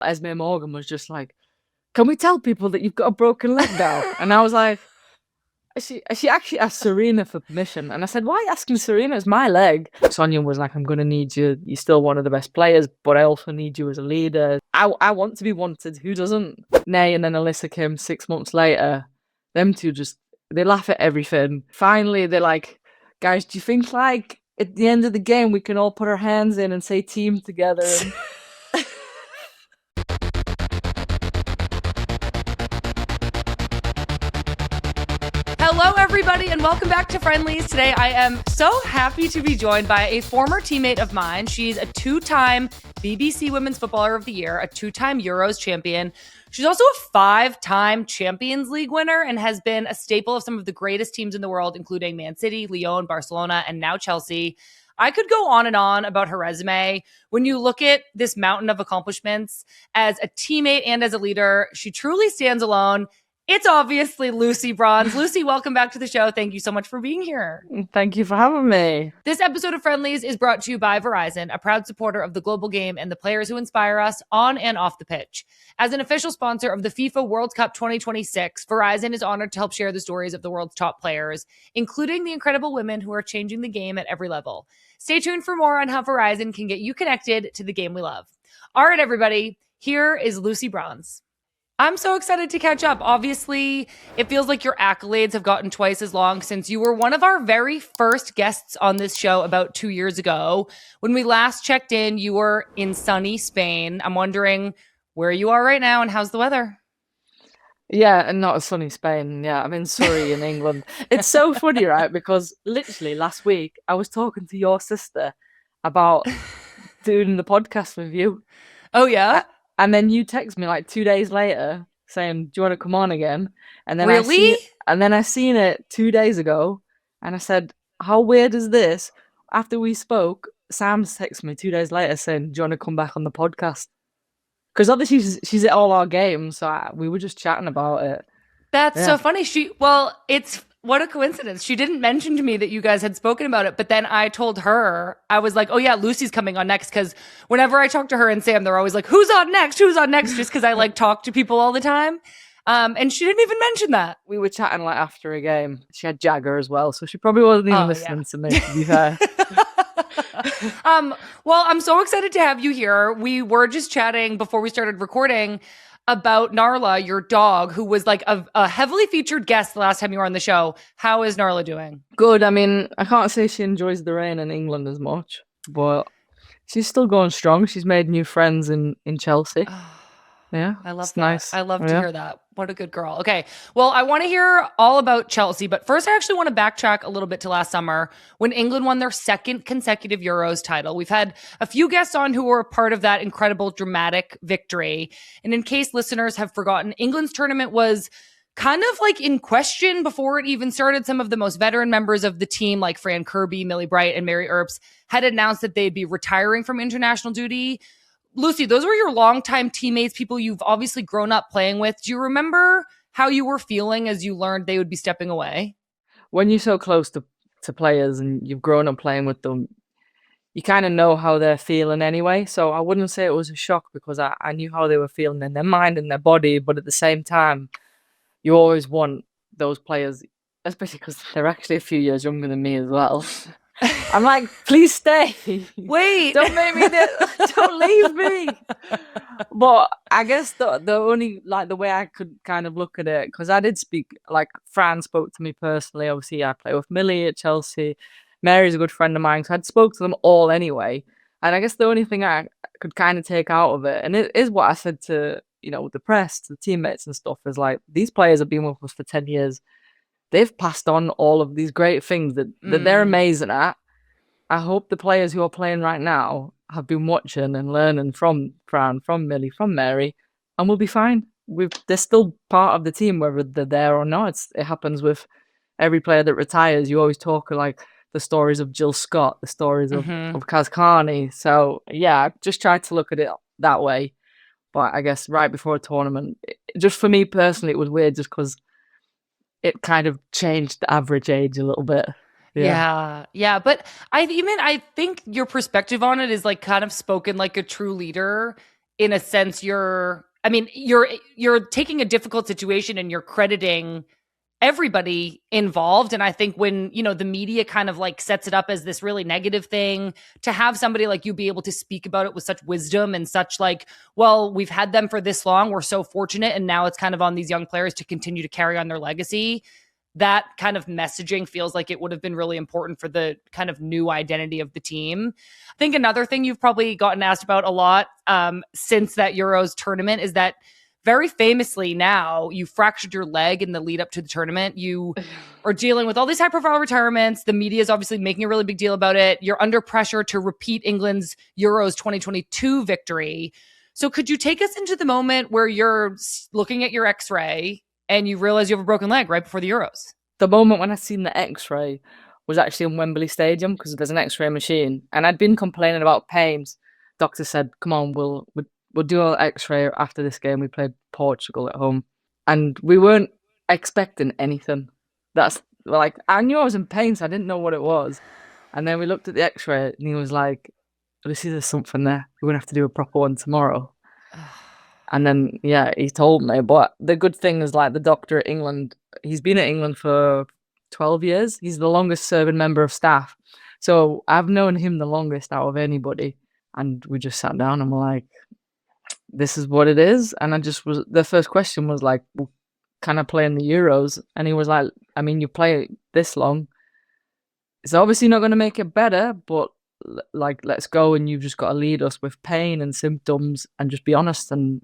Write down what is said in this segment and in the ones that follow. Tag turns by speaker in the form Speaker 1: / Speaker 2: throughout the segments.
Speaker 1: Esme Morgan was just like, can we tell people that you've got a broken leg now? And I was like, she actually asked Serena for permission. And I said, why are you asking Serena? It's my leg. Sonia was like, I'm going to need you. You're still one of the best players, but I also need you as a leader. I want to be wanted. Who doesn't? Nay, and then Alyssa came 6 months later. Them two they laugh at everything. Finally, they're like, guys, do you think like at the end of the game we can all put our hands in and say team together? And
Speaker 2: Hello, everybody, and welcome back to Friendlies. Today, I am so happy to be joined by a former teammate of mine. She's a two-time BBC Women's Footballer of the Year, a two-time Euros champion. She's also a 5-time Champions League winner and has been a staple of some of the greatest teams in the world, including Man City, Lyon, Barcelona, and now Chelsea. I could go on and on about her resume. When you look at this mountain of accomplishments as a teammate and as a leader, she truly stands alone. It's obviously Lucy Bronze. Lucy, welcome back to the show. Thank you so much for being here.
Speaker 1: thank you for having me.
Speaker 2: This episode of Friendlies is brought to you by Verizon, a proud supporter of the global game and the players who inspire us on and off the pitch. As an official sponsor of the FIFA World Cup 2026, Verizon is honored to help share the stories of the world's top players, including the incredible women who are changing the game at every level. Stay tuned for more on how Verizon can get you connected to the game we love. All right, everybody, here is Lucy Bronze. I'm so excited to catch up. Obviously, it feels like your accolades have gotten twice as long since you were one of our very first guests on this show about 2 years ago. When we last checked in, you were in sunny Spain. I'm wondering where you are right now and how's the weather?
Speaker 1: Yeah, and not a sunny Spain. Yeah, I'm in Surrey in England. It's so funny, right? Because literally last week I was talking to your sister about doing the podcast with you.
Speaker 2: Oh, yeah?
Speaker 1: And then you text me like 2 days later saying, do you want to come on again? And then
Speaker 2: Really?
Speaker 1: I seen it 2 days ago and I said, how weird is this? After we spoke, Sam texted me 2 days later saying, do you want to come back on the podcast? Because obviously she's at all our games, so we were just chatting about it.
Speaker 2: That's so funny. What a coincidence. She didn't mention to me that you guys had spoken about it, but then I told her, I was like, oh yeah, Lucy's coming on next, because whenever I talk to her and Sam, they're always like, who's on next, just because I like talk to people all the time. And she didn't even mention that.
Speaker 1: We were chatting like after a game. She had Jagger as well, so she probably wasn't even listening to me, to be fair.
Speaker 2: Well, I'm so excited to have you here. We were just chatting before we started recording about Narla, your dog, who was like a heavily featured guest the last time you were on the show. How is Narla doing?
Speaker 1: Good. I mean, I can't say she enjoys the rain in England as much, but she's still going strong. She's made new friends in Chelsea. Yeah,
Speaker 2: I love
Speaker 1: it's
Speaker 2: that.
Speaker 1: nice.
Speaker 2: I love to hear that. What a good girl. Okay. Well, I want to hear all about Chelsea, but first I actually want to backtrack a little bit to last summer when England won their second consecutive Euros title. We've had a few guests on who were a part of that incredible dramatic victory. And in case listeners have forgotten, England's tournament was kind of like in question before it even started. Some of the most veteran members of the team, like Fran Kirby, Millie Bright, and Mary Earps, had announced that they'd be retiring from international duty. Lucy, those were your longtime teammates, people you've obviously grown up playing with. Do you remember how you were feeling as you learned they would be stepping away?
Speaker 1: When you're so close to players and you've grown up playing with them, you kind of know how they're feeling anyway. So I wouldn't say it was a shock because I knew how they were feeling in their mind and their body. But at the same time, you always want those players, especially because they're actually a few years younger than me as well. I'm like, please stay.
Speaker 2: Wait,
Speaker 1: don't make me. Don't leave me. But I guess the only like the way I could kind of look at it, because I did speak, like Fran spoke to me personally. Obviously, I play with Millie at Chelsea. Mary's a good friend of mine, so I'd spoke to them all anyway. And I guess the only thing I could kind of take out of it, and it is what I said to the press, to the teammates and stuff, is like these players have been with us for 10 years. They've passed on all of these great things that they're amazing at. I hope the players who are playing right now have been watching and learning from Fran, from Millie, from Mary, and we'll be fine. They're still part of the team, whether they're there or not. It happens with every player that retires. You always talk like the stories of Jill Scott, the stories of Kaz Carney. So, yeah, I just tried to look at it that way. But I guess right before a tournament, just for me personally, it was weird just because it kind of changed the average age a little bit.
Speaker 2: Yeah. But I think your perspective on it is like kind of spoken like a true leader in a sense, you're taking a difficult situation and you're crediting everybody involved. And I think when, the media kind of like sets it up as this really negative thing, to have somebody like you be able to speak about it with such wisdom and such like, well, we've had them for this long, we're so fortunate, and now it's kind of on these young players to continue to carry on their legacy. That kind of messaging feels like it would have been really important for the kind of new identity of the team. I think another thing you've probably gotten asked about a lot since that Euros tournament is that very famously now you fractured your leg in the lead up to the tournament. You are dealing with all these high profile retirements. The media is obviously making a really big deal about it. You're under pressure to repeat England's Euros 2022 victory. So could you take us into the moment where you're looking at your x-ray and you realize you have a broken leg right before the Euros?
Speaker 1: The moment when I seen the x-ray was actually in Wembley Stadium, because there's an x-ray machine, and I'd been complaining about pains. Doctor said, come on, we'll do our x-ray after this game. We played Portugal at home, and we weren't expecting anything. That's like, I knew I was in pain, so I didn't know what it was. And then we looked at the x-ray and he was like, Lucy, there's something there. We're going to have to do a proper one tomorrow. And then, yeah, he told me. But the good thing is, like, the doctor at England, he's been at England for 12 years. He's the longest serving member of staff. So I've known him the longest out of anybody. And we just sat down and we're like, this is what it is. And the first question was like, well, can I play in the Euros? And he was like, I mean, you play this long. It's obviously not going to make it better, but like, let's go. And you've just got to lead us with pain and symptoms and just be honest. And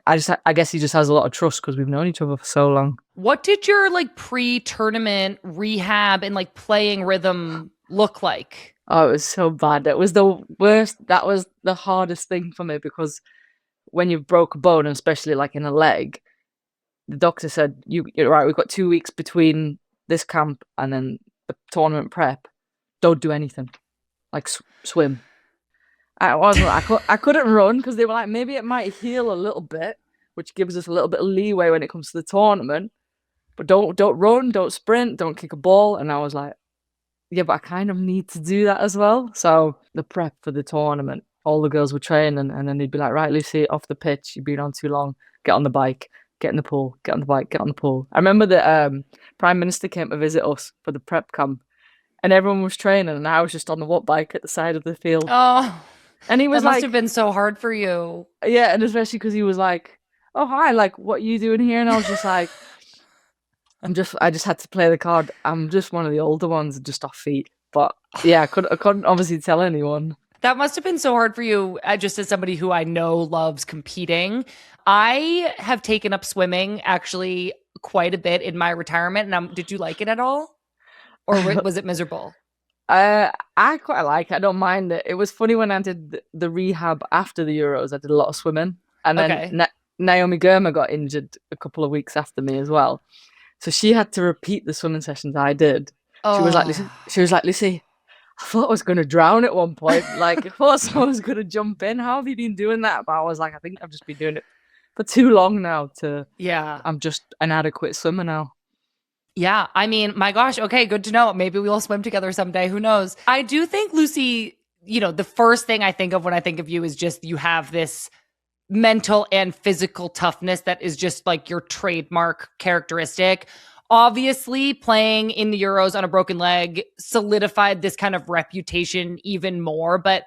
Speaker 1: I guess he just has a lot of trust because we've known each other for so long.
Speaker 2: What did your like pre-tournament rehab and like playing rhythm look like?
Speaker 1: Oh, it was so bad. It was the worst. That was the hardest thing for me, because when you've broke a bone, and especially like in a leg, the doctor said, you're right, we've got 2 weeks between this camp and then the tournament prep. Don't do anything. Like swim. I couldn't run, because they were like, maybe it might heal a little bit, which gives us a little bit of leeway when it comes to the tournament. But don't run, don't sprint, don't kick a ball. And I was like, yeah, but I kind of need to do that as well. So the prep for the tournament, all the girls were training, and then they'd be like, right, Lucy, off the pitch, you've been on too long. Get on the bike, get in the pool, get on the bike, get on the pool. I remember the Prime Minister came to visit us for the prep camp, and everyone was training, and I was just on the watt bike at the side of the field.
Speaker 2: Oh,
Speaker 1: and he was
Speaker 2: that must have been so hard for you.
Speaker 1: Yeah, and especially because he was like, oh, hi, like, what are you doing here? And I was just like, I just had to play the card. I'm just one of the older ones, just off feet. But yeah, I couldn't obviously tell anyone.
Speaker 2: That must have been so hard for you, just as somebody who I know loves competing. I have taken up swimming actually quite a bit in my retirement. And did you like it at all? Or was it miserable?
Speaker 1: I quite like it. I don't mind it. It was funny when I did the rehab after the Euros. I did a lot of swimming. And then Naomi Girma got injured a couple of weeks after me as well. So she had to repeat the swimming sessions I did. Oh. She was like, Lucy, I thought I was going to drown at one point. Like, I thought someone was going to jump in. How have you been doing that? But I was like, I think I've just been doing it for too long now I'm just an adequate swimmer now.
Speaker 2: Yeah. I mean, my gosh. Okay. Good to know. Maybe we'll swim together someday. Who knows? I do think, Lucy, the first thing I think of when I think of you is just you have this mental and physical toughness that is just like your trademark characteristic. Obviously, playing in the Euros on a broken leg solidified this kind of reputation even more. But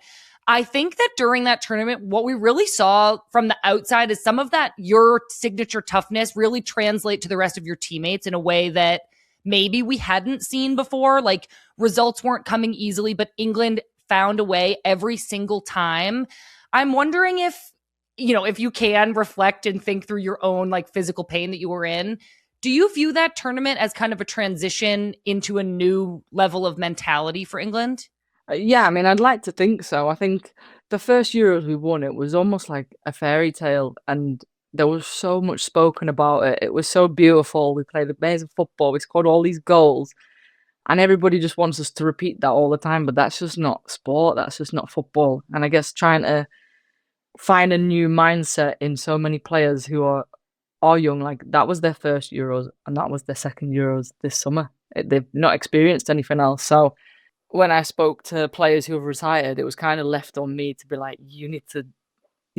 Speaker 2: I think that during that tournament, what we really saw from the outside is some of that, your signature toughness, really translate to the rest of your teammates in a way that maybe we hadn't seen before. Like, results weren't coming easily, but England found a way every single time. I'm wondering if you can reflect and think through your own like physical pain that you were in. Do you view that tournament as kind of a transition into a new level of mentality for England?
Speaker 1: Yeah, I mean, I'd like to think so. I think the first Euros we won, it was almost like a fairy tale, and there was so much spoken about it. It was so beautiful. We played amazing football. We scored all these goals, and everybody just wants us to repeat that all the time. But that's just not sport. That's just not football. And I guess trying to find a new mindset in so many players who are young, like that was their first Euros and that was their second Euros this summer. They've not experienced anything else. So when I spoke to players who have retired, it was kind of left on me to be like, you need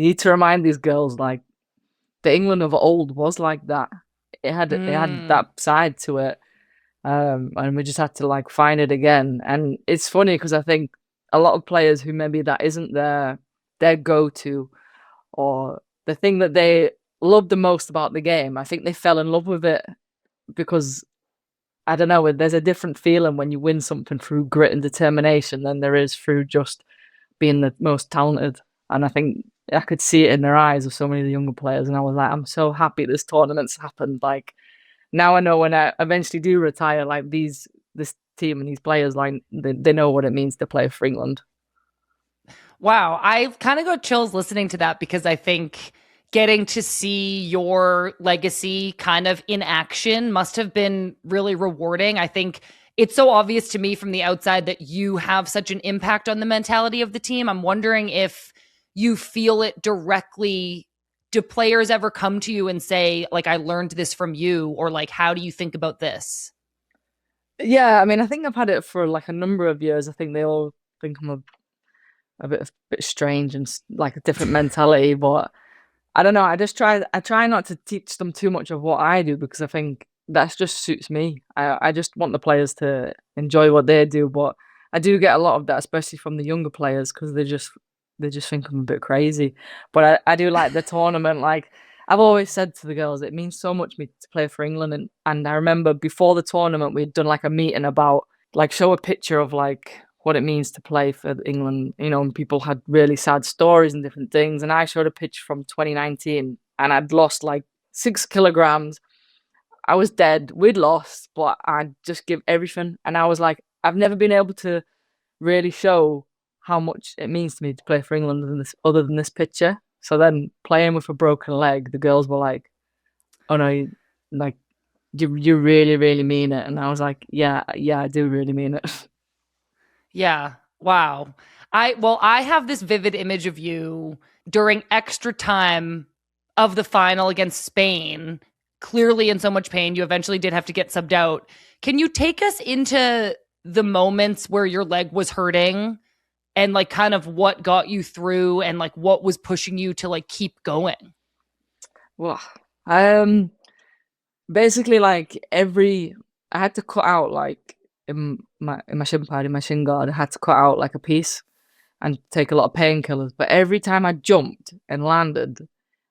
Speaker 1: you need to remind these girls like the England of old was like that. It had
Speaker 2: Mm.
Speaker 1: that side to it, and we just had to like find it again. And it's funny because I think a lot of players who maybe that isn't their go-to or the thing that they love the most about the game, I think they fell in love with it because I don't know, there's a different feeling when you win something through grit and determination than there is through just being the most talented. And I think I could see it in their eyes of so many of the younger players, and I was like, I'm so happy this tournament's happened. Like now I know when I eventually do retire, like this team and these players, like they know what it means to play for England.
Speaker 2: Wow, I've kind of got chills listening to that because I think getting to see your legacy kind of in action must have been really rewarding. I think it's so obvious to me from the outside that you have such an impact on the mentality of the team. I'm wondering if you feel it directly. Do players ever come to you and say, like, I learned this from you, or like, how do you think about this?
Speaker 1: Yeah, I mean, I think I've had it for like a number of years. I think they all think I'm a bit strange and like a different mentality, but I don't know. I try not to teach them too much of what I do because I think that just suits me. I just want the players to enjoy what they do, but I do get a lot of that, especially from the younger players, because they just think I'm a bit crazy. But I do like the tournament. Like I've always said to the girls, it means so much to me to play for England, and I remember before the tournament we'd done like a meeting about like show a picture of like what it means to play for England, and people had really sad stories and different things. And I showed a picture from 2019 and I'd lost like 6 kilograms. I was dead. We'd lost, but I'd just give everything. And I was like, I've never been able to really show how much it means to me to play for England other than this picture. So then playing with a broken leg, the girls were like, oh no, like, you really, really mean it. And I was like, yeah, I do really mean it.
Speaker 2: Yeah. Wow. I have this vivid image of you during extra time of the final against Spain, clearly in so much pain. You eventually did have to get subbed out. Can you take us into the moments where your leg was hurting and like kind of what got you through and like what was pushing you to like keep going?
Speaker 1: Well, um, basically, like I had to cut out like in my shin pad, in my shin guard, I had to cut out like a piece and take a lot of painkillers. But every time I jumped and landed,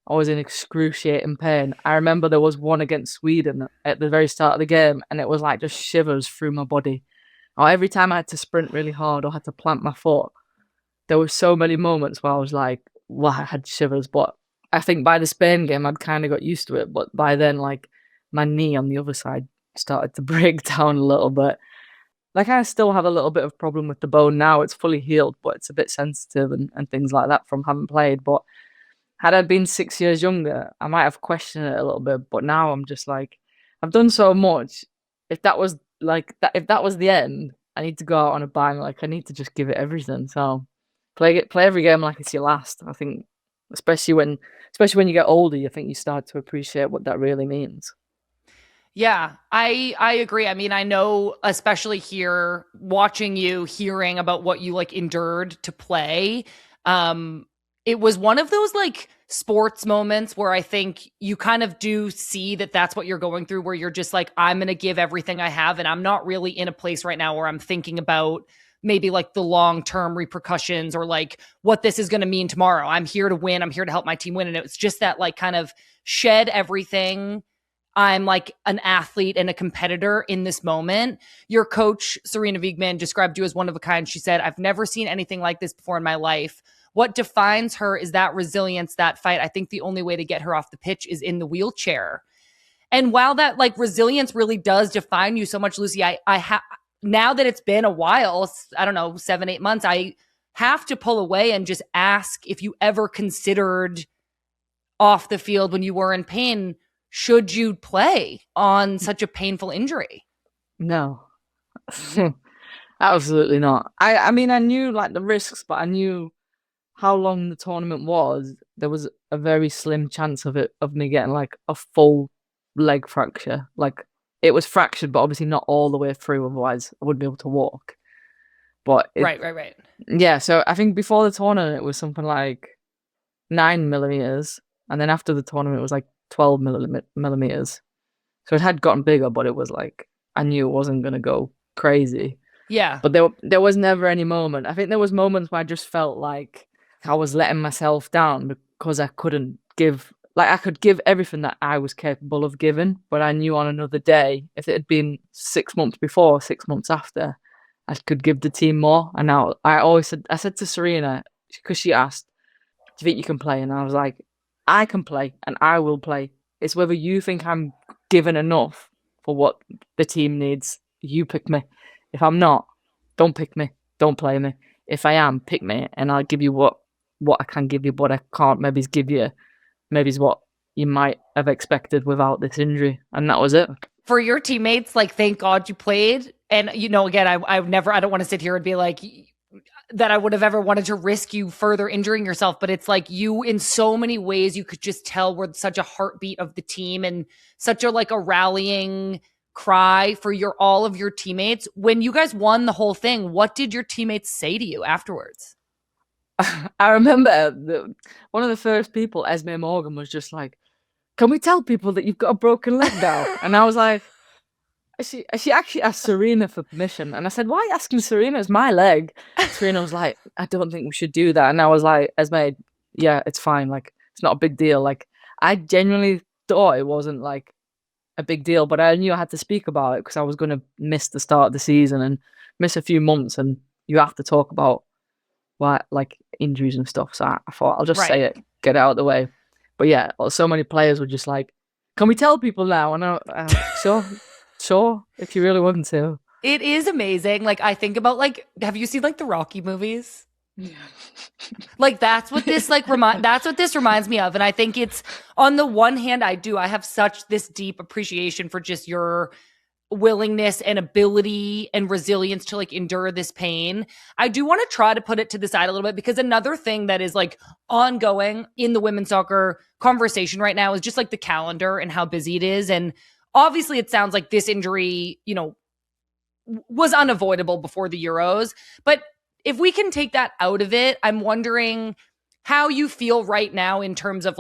Speaker 1: I was in excruciating pain. I remember there was one against Sweden at the very start of the game, and it was like just shivers through my body. Or every time I had to sprint really hard or had to plant my foot, there were so many moments where I was like, "Wow," I had shivers. But I think by the Spain game, I'd kind of got used to it. But by then, like my knee on the other side started to break down a little bit. Like I still have a little bit of problem with the bone now. It's fully healed, but it's a bit sensitive and things like that from having played. But had I been 6 years younger, I might have questioned it a little bit. But now I'm just like, I've done so much. If that was like that, if that was the end, I need to go out on a bang. Like I need to just give it everything. So play every game like it's your last. I think, especially when you get older, you think you start to appreciate what that really means.
Speaker 2: Yeah, I agree. I mean, I know especially here watching you, hearing about what you like endured to play. Um it was one of those like sports moments where I think you kind of do see that that's what you're going through where you're just like I'm going to give everything I have and I'm not really in a place right now where I'm thinking about maybe like the long-term repercussions or like what this is going to mean tomorrow. I'm here to win. I'm here to help my team win and it's just that like kind of shed everything. I'm like an athlete and a competitor in this moment. Your coach, Serena Wiegman, described you as one of a kind. She said, I've never seen anything like this before in my life. What defines her is that resilience, that fight. I think the only way to get her off the pitch is in the wheelchair. And while that like resilience really does define you so much, Lucy, now that it's been a while, I don't know, 7, 8 months, I have to pull away and just ask if you ever considered off the field when you were in pain, should you play on such a painful injury?
Speaker 1: No, absolutely not. I mean, I knew like the risks, but I knew how long the tournament was. There was a very slim chance of me getting like a full leg fracture. Like it was fractured, but obviously not all the way through. Otherwise, I wouldn't be able to walk. But
Speaker 2: Right.
Speaker 1: yeah. So I think before the tournament, it was something like 9 millimeters, and then after the tournament, it was like 12 millimeters. So it had gotten bigger, but it was like I knew it wasn't gonna go crazy.
Speaker 2: Yeah.
Speaker 1: But there was never any moment. I think there was moments where I just felt like I was letting myself down because I couldn't give I could give everything that I was capable of giving, but I knew on another day, if it had been 6 months before, 6 months after, I could give the team more. And now I said to Serena, because she asked, do you think you can play? And I was like, I can play and I will play. It's whether you think I'm given enough for what the team needs. You pick me. If I'm not, don't pick me. Don't play me. If I am, pick me, and I'll give you what I can give you, but I can't maybe give you maybe is what you might have expected without this injury. And that was it.
Speaker 2: For your teammates, like, thank God you played. And, again, I don't want to sit here and be like that I would have ever wanted to risk you further injuring yourself. But it's like you, in so many ways, you could just tell were such a heartbeat of the team and such a rallying cry for all of your teammates. When you guys won the whole thing, what did your teammates say to you afterwards?
Speaker 1: I remember one of the first people, Esme Morgan, was just like, can we tell people that you've got a broken leg now? And I was like, she actually asked Serena for permission. And I said, why are you asking Serena? It's my leg. Serena was like, I don't think we should do that. And I was like, Esme, yeah, it's fine. Like, it's not a big deal. Like, I genuinely thought it wasn't like a big deal, but I knew I had to speak about it because I was going to miss the start of the season and miss a few months. And you have to talk about like injuries and stuff. So I thought I'll just say it, get it out of the way. But yeah, so many players were just like, can we tell people now? And sure, if you really want to.
Speaker 2: It is amazing. Like, I think about, have you seen the Rocky movies? Yeah. That's what this that's what this reminds me of. And I think it's, on the one hand, I have such this deep appreciation for just your willingness and ability and resilience to endure this pain. I do want to try to put it to the side a little bit, because another thing that is ongoing in the women's soccer conversation right now is just the calendar and how busy it is. And obviously it sounds like this injury, was unavoidable before the Euros. But if we can take that out of it, I'm wondering how you feel right now in terms of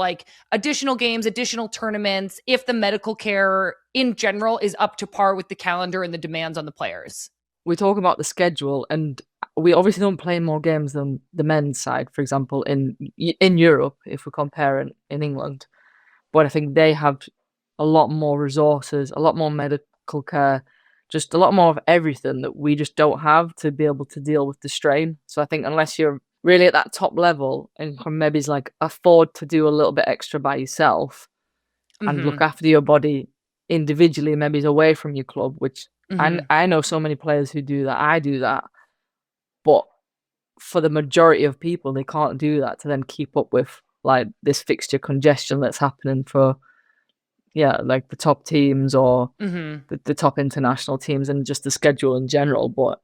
Speaker 2: additional games, additional tournaments, if the medical care in general is up to par with the calendar and the demands on the players.
Speaker 1: We talk about the schedule, and we obviously don't play more games than the men's side, for example, in Europe, if we compare in England. But I think they have a lot more resources, a lot more medical care, just a lot more of everything that we just don't have to be able to deal with the strain. So I think unless you're really at that top level and can maybe afford to do a little bit extra by yourself and look after your body individually, maybe away from your club, which I know so many players who do that. I do that. But for the majority of people, they can't do that to then keep up with this fixture congestion that's happening for the top teams or the top international teams and just the schedule in general. But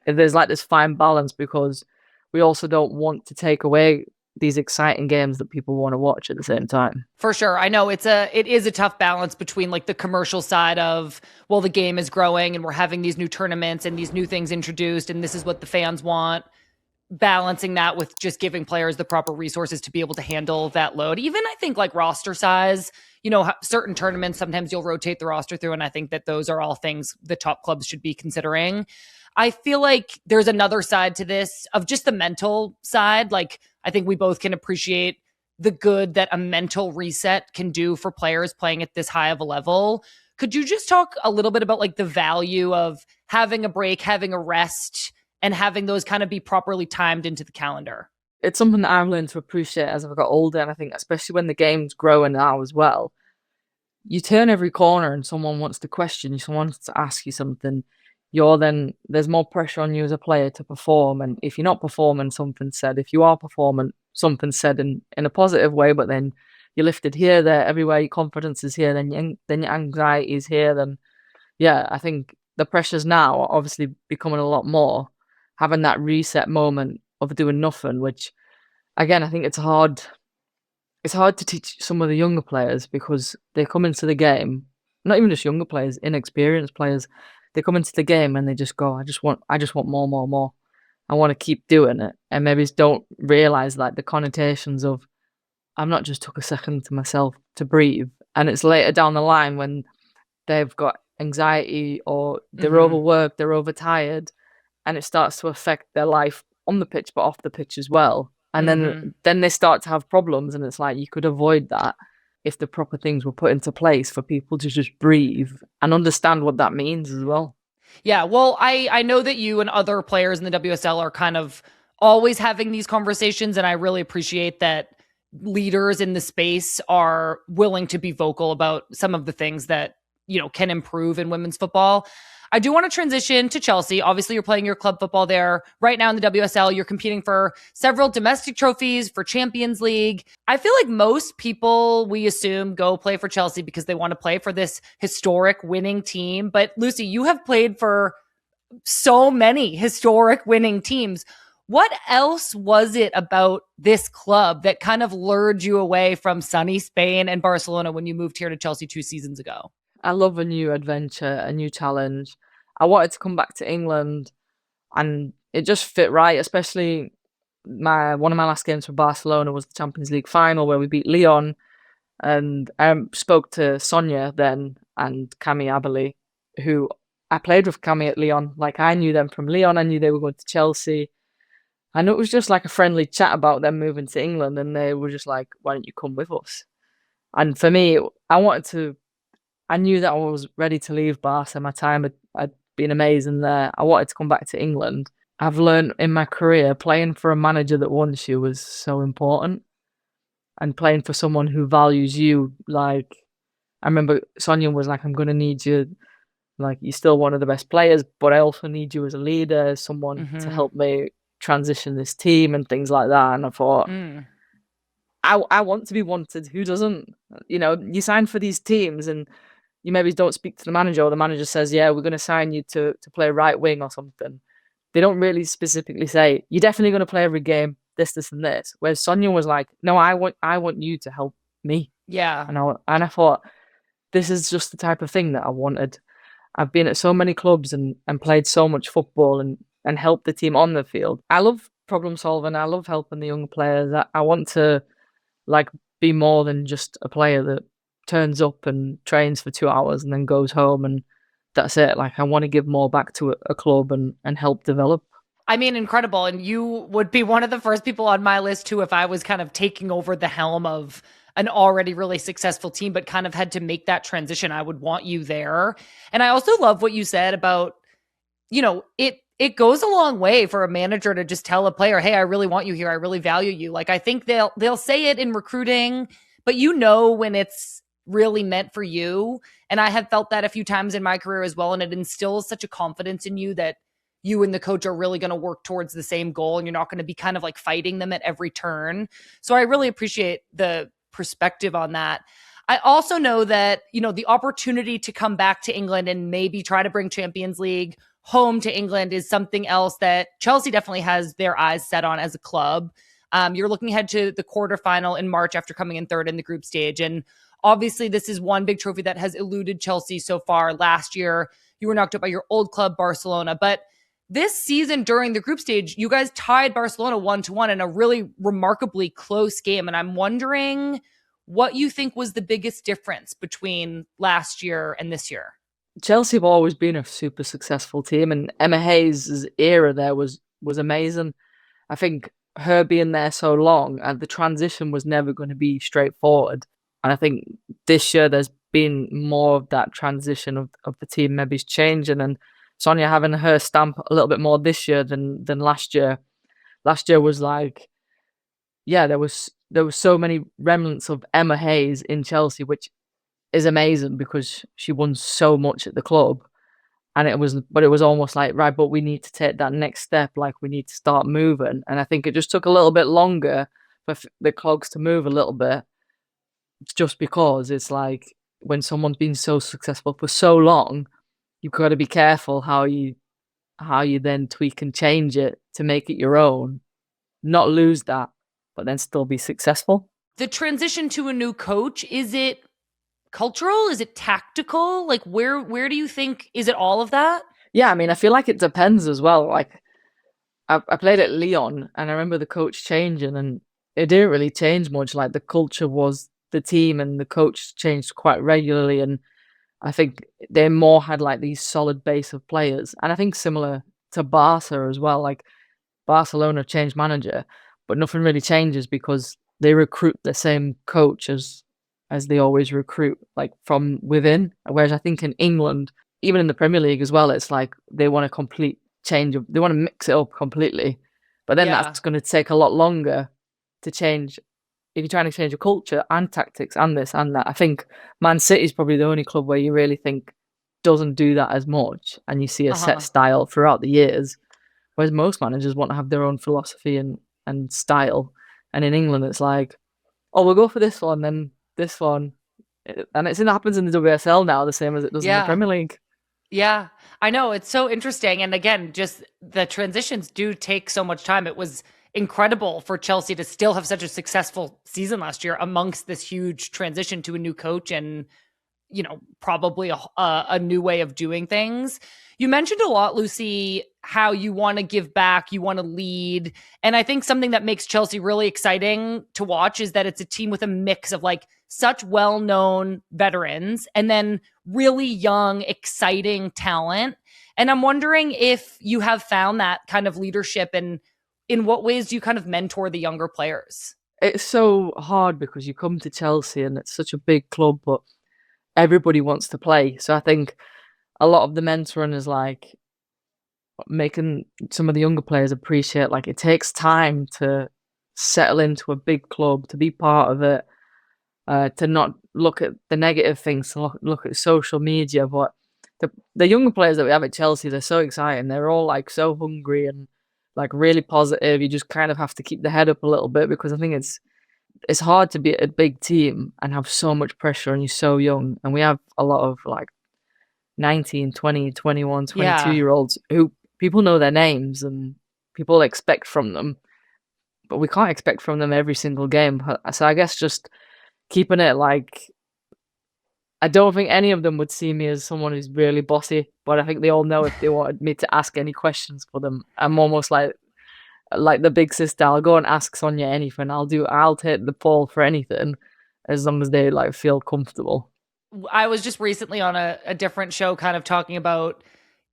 Speaker 1: there's this fine balance, because we also don't want to take away these exciting games that people want to watch at the same time.
Speaker 2: For sure. I know it is a tough balance between the commercial side of, well, the game is growing and we're having these new tournaments and these new things introduced and this is what the fans want, balancing that with just giving players the proper resources to be able to handle that load. Even I think roster size, certain tournaments, sometimes you'll rotate the roster through. And I think that those are all things the top clubs should be considering. I feel like there's another side to this of just the mental side. I think we both can appreciate the good that a mental reset can do for players playing at this high of a level. Could you just talk a little bit about the value of having a break, having a rest, and having those kind of be properly timed into the calendar?
Speaker 1: It's something that I've learned to appreciate as I've got older. And I think especially when the game's growing now as well, you turn every corner and someone wants to question you, someone wants to ask you something. There's more pressure on you as a player to perform. And if you're not performing, something's said. If you are performing, something's said in a positive way, but then you're lifted here, there, everywhere. Your confidence is here, then your anxiety is here. Then, yeah, I think the pressures now are obviously becoming a lot more. Having that reset moment of doing nothing, which, again, I think it's hard to teach some of the younger players, because they come into the game, not even just younger players, inexperienced players. They come into the game and they just go, I just want more. I want to keep doing it. And maybe don't realize the connotations of I've not just took a second to myself to breathe. And it's later down the line when they've got anxiety or they're overworked, they're overtired, and it starts to affect their life on the pitch, but off the pitch as well. And then they start to have problems, and it's like you could avoid that if the proper things were put into place for people to just breathe and understand what that means as well.
Speaker 2: Yeah, well, I know that you and other players in the WSL are kind of always having these conversations, and I really appreciate that leaders in the space are willing to be vocal about some of the things that, you know, can improve in women's football. I do want to transition to Chelsea. Obviously, you're playing your club football there. Right now in the WSL, you're competing for several domestic trophies for Champions League. I feel like most people, we assume, go play for Chelsea because they want to play for this historic winning team. But Lucy, you have played for so many historic winning teams. What else was it about this club that kind of lured you away from sunny Spain and Barcelona when you moved here to Chelsea 2 seasons ago?
Speaker 1: I love a new adventure, a new challenge. I wanted to come back to England, and it just fit right. Especially one of my last games for Barcelona was the Champions League final where we beat Lyon, and I spoke to Sonia then and Cami Abeli, who I played with Cami at Lyon. Like I knew them from Lyon. I knew they were going to Chelsea. And it was just like a friendly chat about them moving to England, and they were just like, "Why don't you come with us?" And for me, I knew that I was ready to leave Barca. My time had been amazing there. I wanted to come back to England. I've learned in my career playing for a manager that wants you was so important, and playing for someone who values you. Like I remember Sonia was like, "I'm going to need you. Like you're still one of the best players, but I also need you as a leader, as someone to help me transition this team and things like that." And I thought, I want to be wanted. Who doesn't? You know, you sign for these teams and you maybe don't speak to the manager, or the manager says, "Yeah, we're going to sign you to play right wing or something." They don't really specifically say, "You're definitely going to play every game, this, and this." Whereas Sonia was like, "No, I want you to help me."
Speaker 2: Yeah.
Speaker 1: And I thought, this is just the type of thing that I wanted. I've been at so many clubs and played so much football and helped the team on the field. I love problem solving. I love helping the young players. I want to like be more than just a player that turns up and trains for 2 hours and then goes home and that's it. Like I want to give more back to a club and help develop.
Speaker 2: I mean, incredible. And you would be one of the first people on my list too, if I was kind of taking over the helm of an already really successful team, but kind of had to make that transition. I would want you there. And I also love what you said about, you know, it goes a long way for a manager to just tell a player, "Hey, I really want you here. I really value you." Like I think they'll say it in recruiting, but you know when it's really meant for you. And I have felt that a few times in my career as well. And it instills such a confidence in you that you and the coach are really going to work towards the same goal, and you're not going to be kind of like fighting them at every turn. So I really appreciate the perspective on that. I also know that, you know, the opportunity to come back to England and maybe try to bring Champions League home to England is something else that Chelsea definitely has their eyes set on as a club. You're looking ahead to the quarterfinal in March after coming in third in the group stage. And obviously this is one big trophy that has eluded Chelsea so far. Last year, you were knocked out by your old club, Barcelona. But this season during the group stage, you guys tied Barcelona 1-1 in a really remarkably close game. And I'm wondering what you think was the biggest difference between last year and this year.
Speaker 1: Chelsea have always been a super successful team, and Emma Hayes' era there was amazing. I think her being there so long and the transition was never going to be straightforward. And I think this year there's been more of that transition of the team maybe changing, and Sonia having her stamp a little bit more this year than last year. Last year was like, yeah, there was so many remnants of Emma Hayes in Chelsea, which is amazing because she won so much at the club. And it was almost like, right, but we need to take that next step. Like we need to start moving. And I think it just took a little bit longer for the cogs to move a little bit, just because it's like when someone's been so successful for so long, you've got to be careful how you then tweak and change it to make it your own, not lose that, but then still be successful.
Speaker 2: The transition to a new coach, is it cultural? Is it tactical? Like where do you think, is it all of that?
Speaker 1: Yeah, I mean, I feel like it depends as well. Like I played at Lyon and I remember the coach changing and it didn't really change much. Like the culture was the team, and the coach changed quite regularly. And I think they more had like these solid base of players. And I think similar to Barca as well. Like Barcelona changed manager, but nothing really changes because they recruit the same coach as they always recruit, like from within. Whereas I think in England, even in the Premier League as well, it's like they want a complete change of, they want to mix it up completely. But then
Speaker 2: Yeah.
Speaker 1: that's going to take a lot longer to change if you're trying to change your culture and tactics and this and that. I think Man City is probably the only club where you really think doesn't do that as much, and you see a set
Speaker 2: Uh-huh.
Speaker 1: style throughout the years. Whereas most managers want to have their own philosophy and style. And in England, it's like, oh, we'll go for this one, then this one. And it happens in the WSL now, the same as it does in the
Speaker 2: Yeah.
Speaker 1: Premier League.
Speaker 2: Yeah. I know, it's so interesting. And again, just the transitions do take so much time. It was incredible for Chelsea to still have such a successful season last year amongst this huge transition to a new coach and, probably a new way of doing things. You mentioned a lot, Lucy, how you want to give back, you want to lead. And I think something that makes Chelsea really exciting to watch is that it's a team with a mix of like such well-known veterans and then really young, exciting talent. And I'm wondering if you have found that kind of leadership, and in what ways do you kind of mentor the younger players?
Speaker 1: It's so hard because you come to Chelsea and it's such a big club, but everybody wants to play. So I think a lot of the mentoring is like making some of the younger players appreciate like it takes time to settle into a big club, to be part of it, to not look at the negative things, to look at social media. But the younger players that we have at Chelsea, they're so exciting. They're all like so hungry and like really positive. You just kind of have to keep the head up a little bit because I think it's hard to be a big team and have so much pressure and you're so young. And we have a lot of like 19, 20, 21, 22
Speaker 2: Yeah.
Speaker 1: year olds who people know their names and people expect from them, but we can't expect from them every single game. So I guess just keeping it like, I don't think any of them would see me as someone who's really bossy, but I think they all know if they wanted me to ask any questions for them, I'm almost like the big sister. I'll go and ask Sonia anything. I'll take the ball for anything as long as they like feel comfortable.
Speaker 2: I was just recently on a different show kind of talking about,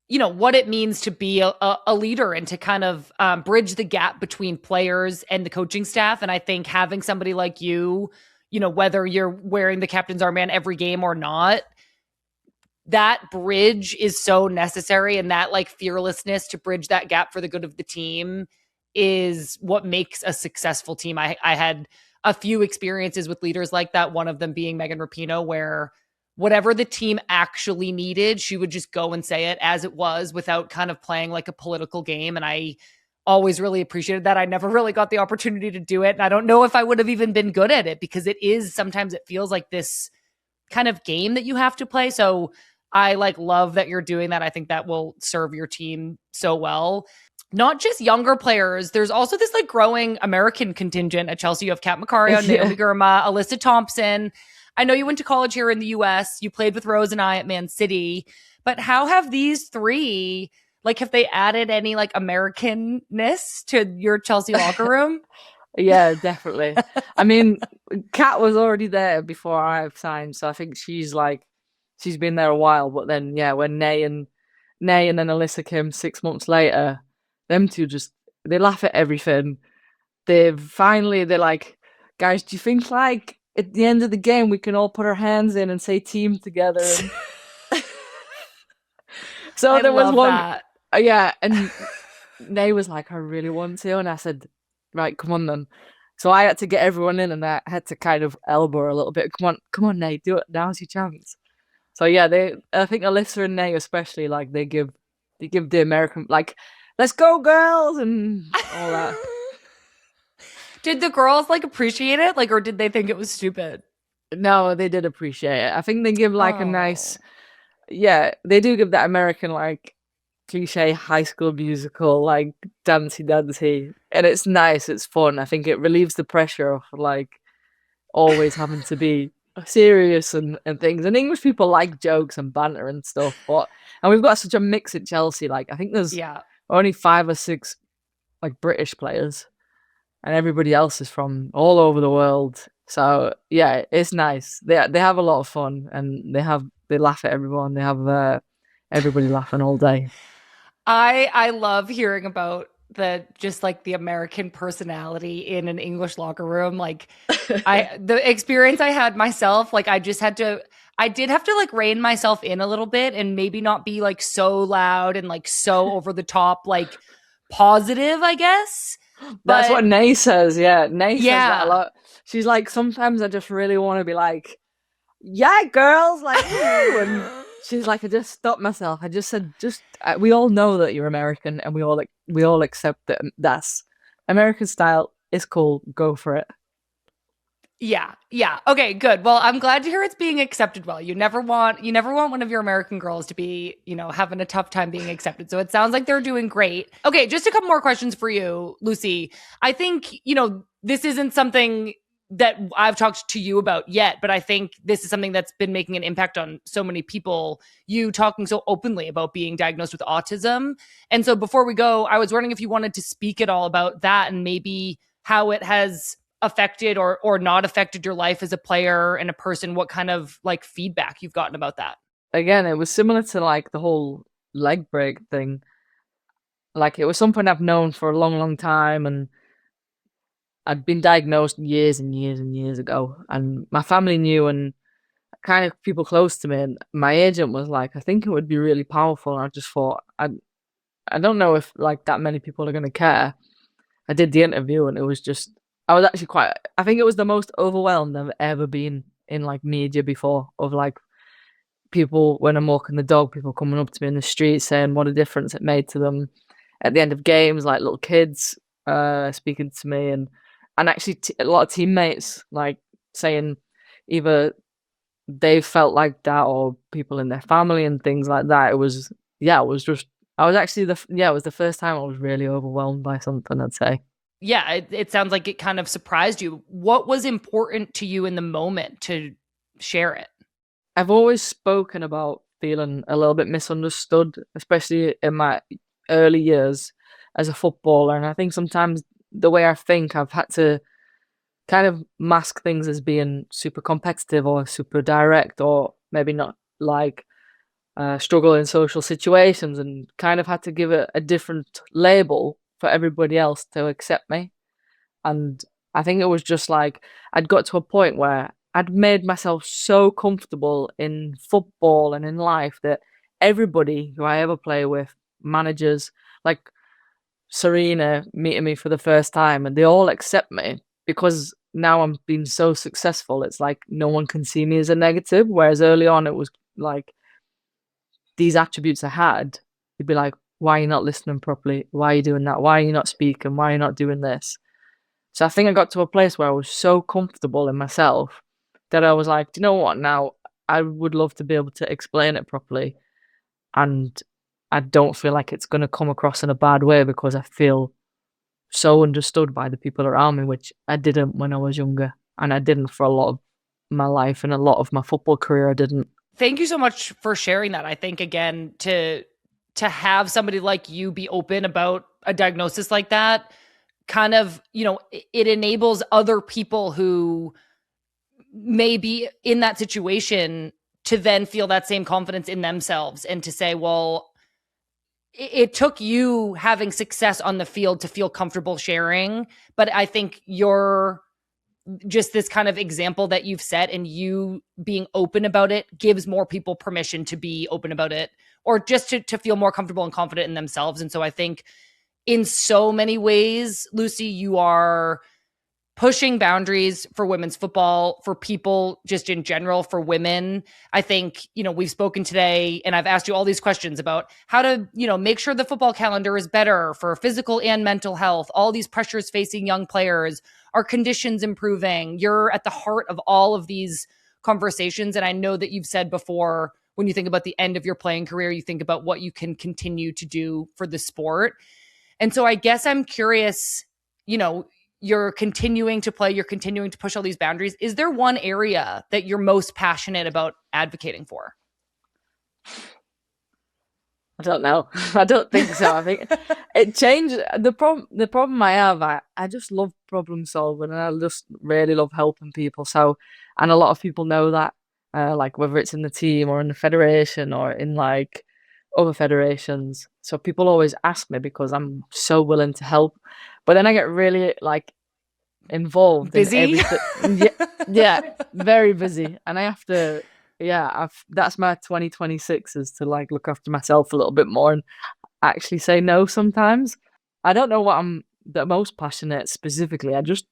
Speaker 2: what it means to be a leader and to kind of bridge the gap between players and the coaching staff. And I think having somebody like you, whether you're wearing the captain's armband every game or not, that bridge is so necessary. And that like fearlessness to bridge that gap for the good of the team is what makes a successful team. I had a few experiences with leaders like that, one of them being Megan Rapinoe, where whatever the team actually needed, she would just go and say it as it was without kind of playing like a political game. And I always really appreciated that. I never really got the opportunity to do it. And I don't know if I would have even been good at it because sometimes it feels like this kind of game that you have to play. So I like love that you're doing that. I think that will serve your team so well. Not just younger players. There's also this like growing American contingent at Chelsea. You have Kat Macario,
Speaker 1: Yeah.
Speaker 2: Naomi Girma, Alyssa Thompson. I know you went to college here in the US. You played with Rose and I at Man City. But how have these three, like, have they added any like Americanness to your Chelsea locker room?
Speaker 1: Yeah, definitely. I mean, Kat was already there before I signed, so I think she's been there a while. But then, yeah, when Nay and then Alyssa came 6 months later, them two just they laugh at everything. They're like, guys, do you think like at the end of the game we can all put our hands in and say team together? And so
Speaker 2: I
Speaker 1: there was
Speaker 2: love
Speaker 1: one,
Speaker 2: that.
Speaker 1: yeah, and Nay was like, I really want to, and I said, right, come on then. So I had to get everyone in, and I had to kind of elbow her a little bit. Come on, Nay, do it. Now's your chance. So yeah, I think Alyssa and Nay especially, like they give the American like, let's go girls and all that.
Speaker 2: Did the girls like appreciate it? Like, or did they think it was stupid?
Speaker 1: No, they did appreciate it. I think they give like a
Speaker 2: Oh,
Speaker 1: nice, yeah, they do give that American like cliche high school musical like dancey, and it's nice. It's fun. I think it relieves the pressure of like always having to be serious and things. And English people like jokes and banter and stuff, and we've got such a mix at Chelsea. Like I think there's
Speaker 2: yeah.
Speaker 1: only 5 or 6 like British players, and everybody else is from all over the world. So yeah, it's nice. They have a lot of fun, and they laugh at everyone. They have everybody laughing all day.
Speaker 2: I love hearing about the just like the American personality in an English locker room. Like the experience I had myself, like I did have to like rein myself in a little bit and maybe not be like so loud and like so over the top, like positive, I guess.
Speaker 1: That's
Speaker 2: But
Speaker 1: what Nay says. Yeah, Nay says that a
Speaker 2: yeah.
Speaker 1: lot. She's like, sometimes I just really want to be like, yeah, girls, like, woo. And she's like, I just stopped myself. I just said, we all know that you're American, and we all accept that that's American style. Is cool. Go for it.
Speaker 2: Yeah. Yeah. Okay, good. Well, I'm glad to hear it's being accepted well. You never want one of your American girls to be, having a tough time being accepted. So it sounds like they're doing great. Okay, just a couple more questions for you, Lucy. I think, this isn't something that I've talked to you about yet, but I think this is something that's been making an impact on so many people. You talking so openly about being diagnosed with autism. And so before we go, I was wondering if you wanted to speak at all about that and maybe how it has affected or not affected your life as a player and a person, what kind of like feedback you've gotten about that.
Speaker 1: Again, it was similar to like the whole leg break thing. Like, it was something I've known for a long, long time, and I'd been diagnosed years and years and years ago, and my family knew, and kind of people close to me. And my agent was like, I think it would be really powerful. And I just thought, I don't know if like that many people are gonna care. I did the interview, and it was just, I was actually quite, I think it was the most overwhelmed I've ever been in like media before, of like people, when I'm walking the dog, people coming up to me in the street saying what a difference it made to them at the end of games, like little kids speaking to me, and actually a lot of teammates like saying either they felt like that, or people in their family and things like that. It was, yeah, it was just, I was actually it was the first time I was really overwhelmed by something, I'd say.
Speaker 2: Yeah, it sounds like it kind of surprised you. What was important to you in the moment to share it?
Speaker 1: I've always spoken about feeling a little bit misunderstood, especially in my early years as a footballer. And I think sometimes the way I think, I've had to kind of mask things as being super competitive or super direct, or maybe not like struggle in social situations, and kind of had to give it a different label for everybody else to accept me. And I think it was just like, I'd got to a point where I'd made myself so comfortable in football and in life that everybody who I ever play with, managers, like Serena meeting me for the first time, and they all accept me because now I'm being so successful. It's like no one can see me as a negative. Whereas early on, it was like these attributes I had, you'd be like, why are you not listening properly? Why are you doing that? Why are you not speaking? Why are you not doing this? So I think I got to a place where I was so comfortable in myself that I was like, do you know what? Now I would love to be able to explain it properly. And I don't feel like it's going to come across in a bad way, because I feel so understood by the people around me, which I didn't when I was younger. And I didn't for a lot of my life, and a lot of my football career, I didn't.
Speaker 2: Thank you so much for sharing that. I think again to have somebody like you be open about a diagnosis like that kind of, it enables other people who may be in that situation to then feel that same confidence in themselves and to say, well, it took you having success on the field to feel comfortable sharing. But I think you're just this kind of example that you've set, and you being open about it gives more people permission to be open about it, or just to feel more comfortable and confident in themselves. And so I think in so many ways, Lucy, you are pushing boundaries for women's football, for people just in general, for women. I think, we've spoken today and I've asked you all these questions about how to, make sure the football calendar is better for physical and mental health, all these pressures facing young players, are conditions improving? You're at the heart of all of these conversations. And I know that you've said before, when you think about the end of your playing career, you think about what you can continue to do for the sport. And so I guess I'm curious, you're continuing to play, you're continuing to push all these boundaries. Is there one area that you're most passionate about advocating for?
Speaker 1: I don't know. I don't think so. I think it changed. The problem I have, I just love problem solving and I just really love helping people. So, and a lot of people know that, like whether it's in the team or in the federation or in like other federations. So people always ask me because I'm so willing to help. But then I get really like involved in
Speaker 2: Busy?
Speaker 1: everything. Yeah, yeah, very busy, and I have to. Yeah, that's my 2026 is to like look after myself a little bit more and actually say no sometimes. I don't know what I'm the most passionate specifically. I just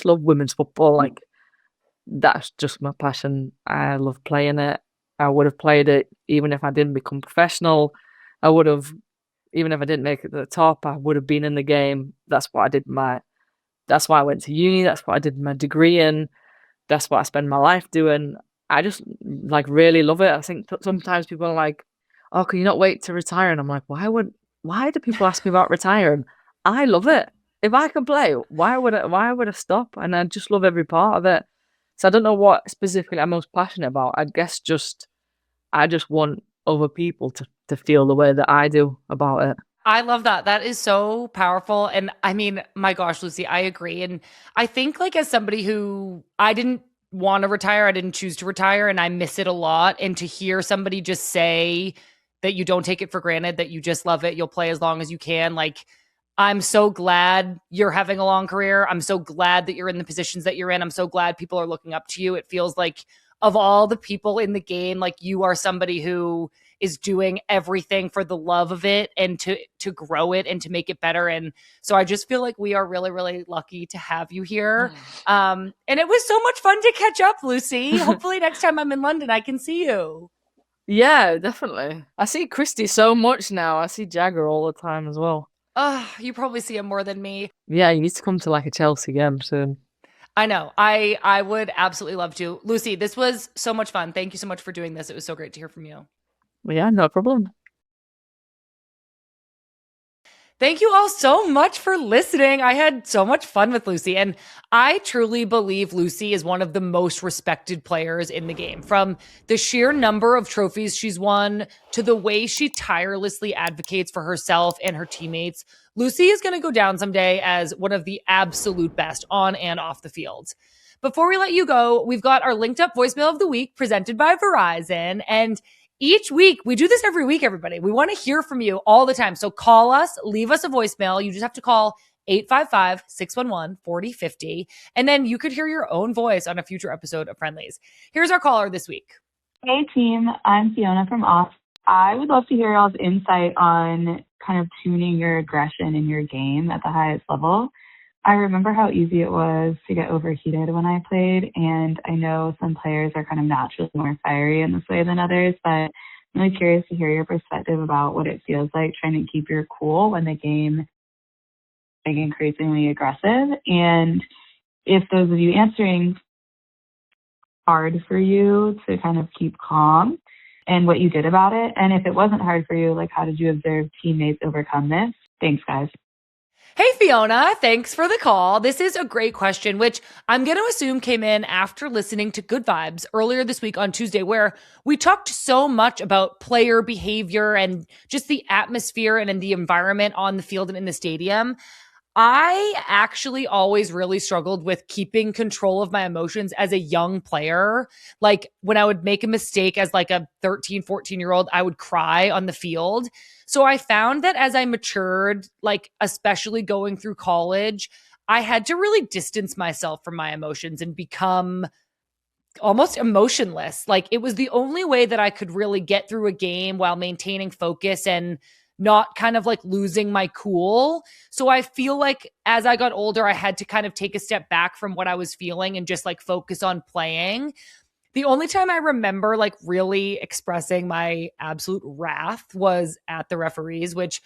Speaker 1: love women's football. Like that's just my passion. I love playing it. I would have played it even if I didn't become professional. I would have even if I didn't make it to the top. I would have been in the game. That's why I went to uni. That's what I did my degree in. That's what I spend my life doing. I just like really love it. I think sometimes people are like, "Oh, can you not wait to retire?" And I'm like, Why do people ask me about retiring? I love it. If I can play, why would I stop? And I just love every part of it. So I don't know what specifically I'm most passionate about. I guess I just want other people to feel the way that I do about it.
Speaker 2: I love that. That is so powerful. And I mean, my gosh, Lucy, I agree. And I think, like, as somebody who I didn't want to retire, I didn't choose to retire, and I miss it a lot. And to hear somebody just say that you don't take it for granted, that you just love it, you'll play as long as you can. Like, I'm so glad you're having a long career. I'm so glad that you're in the positions that you're in. I'm so glad people are looking up to you. It feels like, of all the people in the game, like, you are somebody who is doing everything for the love of it and to grow it and to make it better. And so I just feel like we are really, really lucky to have you here. And it was so much fun to catch up, Lucy. Hopefully next time I'm in London, I can see you.
Speaker 1: Yeah, definitely. I see Christy so much now. I see Jagger all the time as well.
Speaker 2: You probably see him more than me.
Speaker 1: Yeah, you need to come to like a Chelsea game soon.
Speaker 2: I know. I would absolutely love to. Lucy, this was so much fun. Thank you so much for doing this. It was so great to hear from you.
Speaker 1: But yeah, no problem.
Speaker 2: Thank you all so much for listening. I had so much fun with Lucy, and I truly believe Lucy is one of the most respected players in the game. From the sheer number of trophies she's won to the way she tirelessly advocates for herself and her teammates, Lucy is going to go down someday as one of the absolute best on and off the field. Before we let you go, we've got our linked up voicemail of the week presented by Verizon, and each week, we do this every week, everybody. We want to hear from you all the time. So call us, leave us a voicemail. You just have to call 855-611-4050. And then you could hear your own voice on a future episode of Friendlies. Here's our caller this week.
Speaker 3: Hey team, I'm Fiona from Off. I would love to hear y'all's insight on kind of tuning your aggression in your game at the highest level. I remember how easy it was to get overheated when I played, and I know some players are kind of naturally more fiery in this way than others, but I'm really curious to hear your perspective about what it feels like trying to keep your cool when the game is like increasingly aggressive, and if those of you answering hard for you to kind of keep calm and what you did about it, and if it wasn't hard for you, like how did you observe teammates overcome this? Thanks, guys.
Speaker 2: Hey, Fiona, thanks for the call. This is a great question, which I'm going to assume came in after listening to Good Vibes earlier this week on Tuesday, where we talked so much about player behavior and just the atmosphere and in the environment on the field and in the stadium. I actually always really struggled with keeping control of my emotions as a young player. Like when I would make a mistake as like a 13, 14-year-old, I would cry on the field. So I found that as I matured, like especially going through college, I had to really distance myself from my emotions and become almost emotionless. Like it was the only way that I could really get through a game while maintaining focus and not kind of like losing my cool. So I feel like as I got older, I had to kind of take a step back from what I was feeling and just like focus on playing. The only time I remember like really expressing my absolute wrath was at the referees, which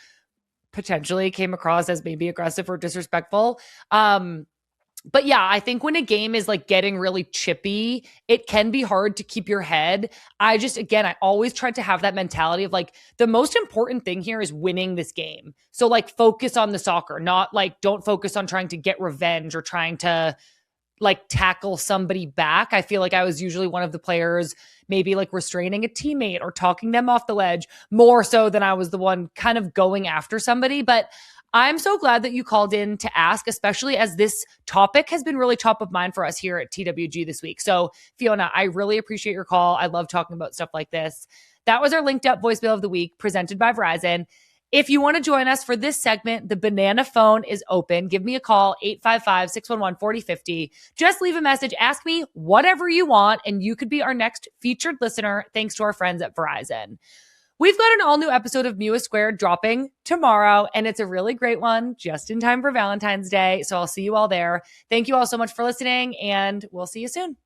Speaker 2: potentially came across as maybe aggressive or disrespectful. But yeah, I think when a game is like getting really chippy, it can be hard to keep your head. I always tried to have that mentality of like, the most important thing here is winning this game. So like focus on the soccer, not like don't focus on trying to get revenge or trying to like tackle somebody back. I feel like I was usually one of the players maybe like restraining a teammate or talking them off the ledge more so than I was the one kind of going after somebody. But I'm so glad that you called in to ask, especially as this topic has been really top of mind for us here at TWG this week. So Fiona, I really appreciate your call. I love talking about stuff like this. That was our linked up voicemail of the week presented by Verizon. If you want to join us for this segment, the banana phone is open. Give me a call, 855-611-4050. Just leave a message. Ask me whatever you want, and you could be our next featured listener thanks to our friends at Verizon. We've got an all-new episode of Mewa Squared dropping tomorrow, and it's a really great one just in time for Valentine's Day. So I'll see you all there. Thank you all so much for listening, and we'll see you soon.